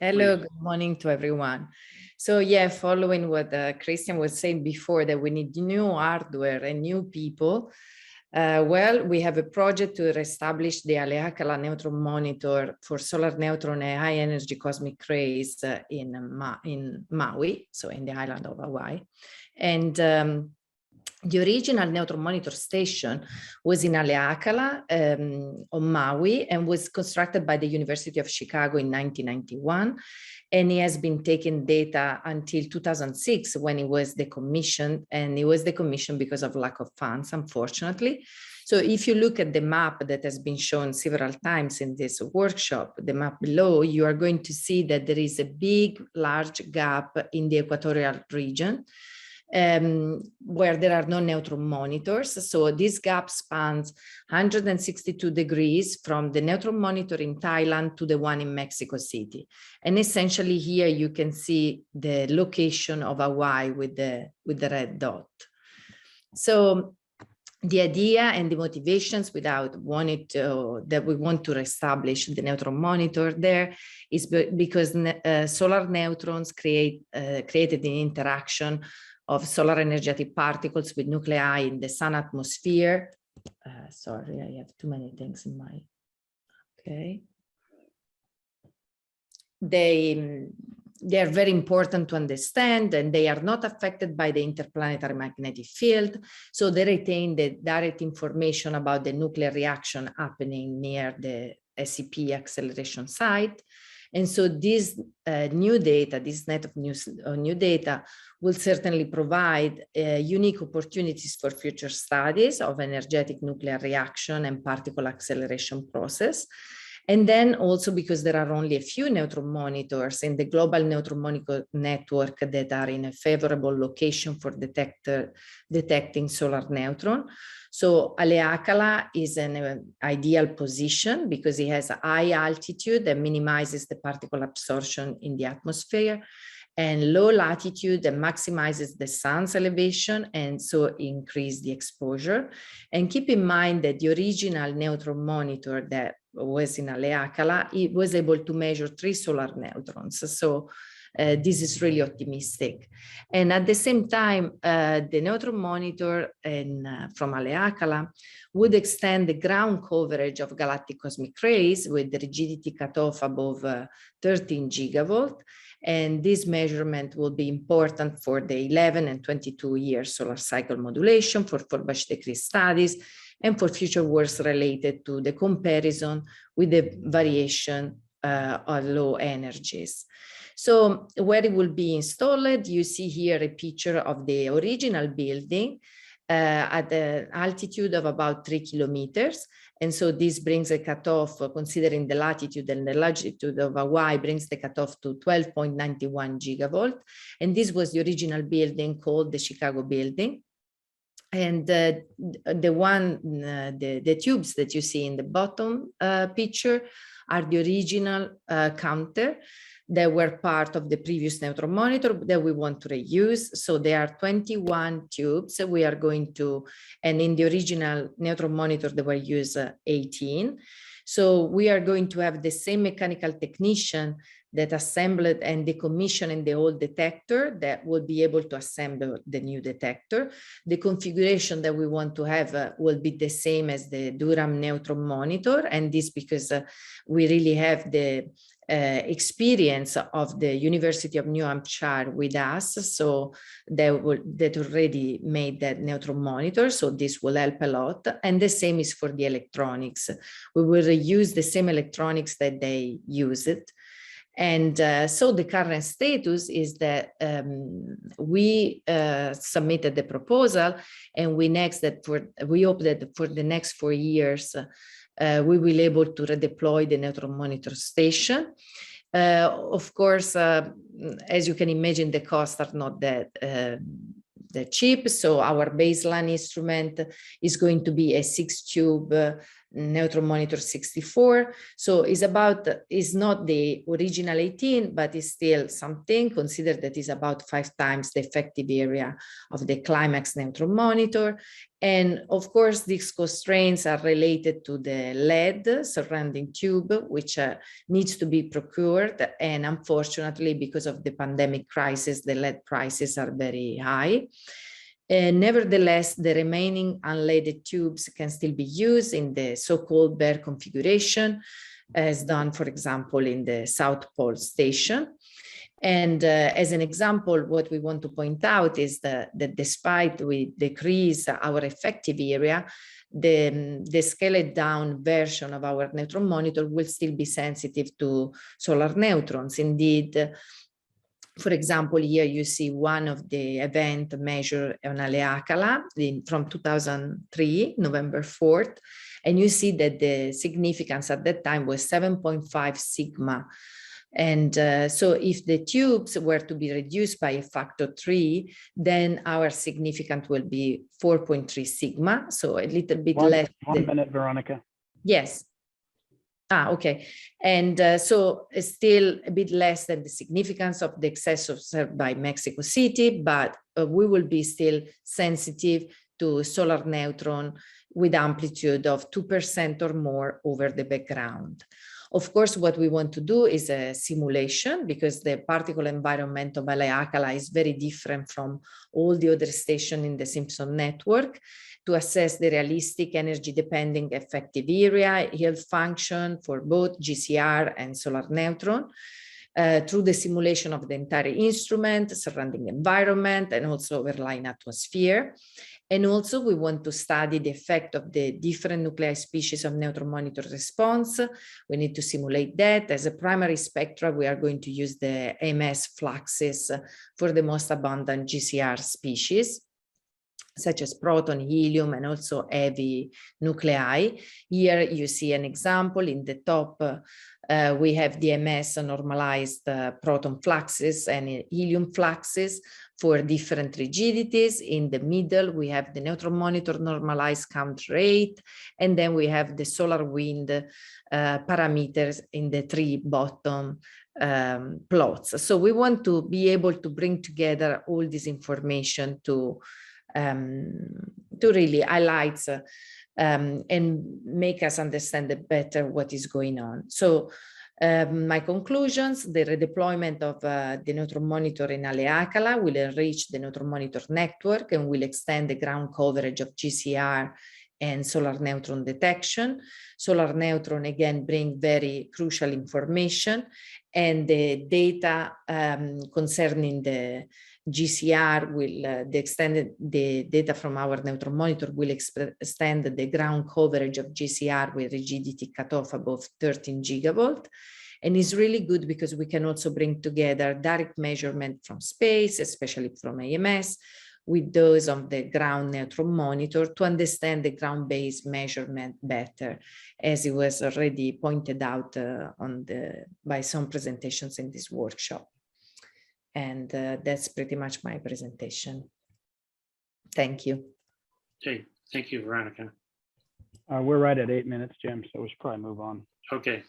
Hello, good morning to everyone. So yeah, following what Christian was saying before, that we need new hardware and new people. Well, we have a project to reestablish the Haleakala neutron monitor for solar neutron and high energy cosmic rays in Maui, so in the island of Hawaii. And the original neutron monitor station was in Haleakala on Maui and was constructed by the University of Chicago in 1991. And it has been taking data until 2006 when it was decommissioned, and it was decommissioned because of lack of funds, unfortunately. So if you look at the map that has been shown several times in this workshop, the map below, you are going to see that there is a big, large gap in the equatorial region where there are no neutron monitors. So this gap spans 162 degrees from the neutron monitor in Thailand to the one in Mexico City. And essentially here you can see the location of Hawaii with the red dot. So the idea and the motivations that we want to reestablish the neutron monitor there is because solar neutrons created an interaction of solar energetic particles with nuclei in the sun atmosphere. Sorry, I have too many things in my, okay. They are very important to understand, and they are not affected by the interplanetary magnetic field. So they retain the direct information about the nuclear reaction happening near the SEP acceleration site. And so this new data, this net of new data, will certainly provide unique opportunities for future studies of energetic nuclear reaction and particle acceleration process. And then also because there are only a few neutron monitors in the global neutron monitor network that are in a favorable location for detecting solar neutron. So Haleakala is an ideal position because it has a high altitude that minimizes the particle absorption in the atmosphere, and low latitude that maximizes the sun's elevation and so increase the exposure. And keep in mind that the original neutron monitor that was in Haleakala, it was able to measure 3 solar neutrons. So this is really optimistic. And at the same time, the neutron monitor from Haleakala would extend the ground coverage of galactic cosmic rays with the rigidity cutoff above 13 gigavolt. And this measurement will be important for the 11 and 22-year solar cycle modulation, for Ford-Bush decree studies, and for future works related to the comparison with the variation of low energies. So where it will be installed, you see here a picture of the original building at an altitude of about 3 kilometers. And so this brings a cutoff, considering the latitude and the longitude of Hawaii, brings the cutoff to 12.91 gigavolt. And this was the original building called the Chicago building. And the tubes that you see in the bottom picture are the original counter that were part of the previous neutron monitor that we want to reuse. So there are 21 tubes we are going to, and in the original neutron monitor there were used 18. So we are going to have the same mechanical technician that assembled and decommissioned the old detector that will be able to assemble the new detector. The configuration that we want to have will be the same as the Durham neutron monitor, and this because we really have the experience of the University of New Hampshire with us, so that already made that neutron monitor, so this will help a lot. And the same is for the electronics. We will use the same electronics that they use it. And so the current status is that we submitted the proposal, and we hope that for the next 4 years, we will be able to redeploy the neutron monitor station. Of course, as you can imagine, the costs are not that cheap. So our baseline instrument is going to be a 6-tube neutron monitor 64. So it's not the original 18, but it's still something. Consider that is about 5 times the effective area of the climax neutron monitor. And of course, these constraints are related to the LED surrounding tube, which needs to be procured. And unfortunately, because of the pandemic crisis, the LED prices are very high. Nevertheless, the remaining unleaded tubes can still be used in the so-called bare configuration, as done, for example, in the South Pole Station. And as an example, what we want to point out is that despite we decrease our effective area, the scaled down version of our neutron monitor will still be sensitive to solar neutrons. Indeed, for example, here you see one of the event measured on Haleakala from 2003, November 4th, and you see that the significance at that time was 7.5 sigma. And so if the tubes were to be reduced by a factor 3, then our significance will be 4.3 sigma, so a little bit less. 1 minute, Veronica. Yes. Okay. And so it's still a bit less than the significance of the excess observed by Mexico City, but we will be still sensitive to solar neutron with amplitude of 2% or more over the background. Of course, what we want to do is a simulation, because the particle environment of Haleakala is very different from all the other stations in the Simpson network, to assess the realistic energy-dependent effective area, yield function for both GCR and solar neutron, through the simulation of the entire instrument, surrounding environment, and also overlying atmosphere. And also we want to study the effect of the different nuclei species of neutron monitor response. We need to simulate that. As a primary spectra, we are going to use the AMS fluxes for the most abundant GCR species, such as proton, helium, and also heavy nuclei. Here you see an example. In the top, we have the MS normalized proton fluxes and helium fluxes for different rigidities. In the middle, we have the neutron monitor normalized count rate, and then we have the solar wind parameters in the 3 bottom plots. So we want to be able to bring together all this information to really highlight and make us understand better what is going on. So my conclusions: the redeployment of the neutron monitor in Haleakala will enrich the neutron monitor network and will extend the ground coverage of GCR and solar neutron detection. Solar neutron again bring very crucial information, and the data concerning the GCR will, the data from our neutron monitor will extend the ground coverage of GCR with rigidity cutoff above 13 gigavolt. And it's really good because we can also bring together direct measurement from space, especially from AMS, with those of the ground neutron monitor to understand the ground-based measurement better, as it was already pointed out by some presentations in this workshop. And that's pretty much my presentation. Thank you. Okay, thank you, Veronica. We're right at 8 minutes, Jim, so we should probably move on. Okay,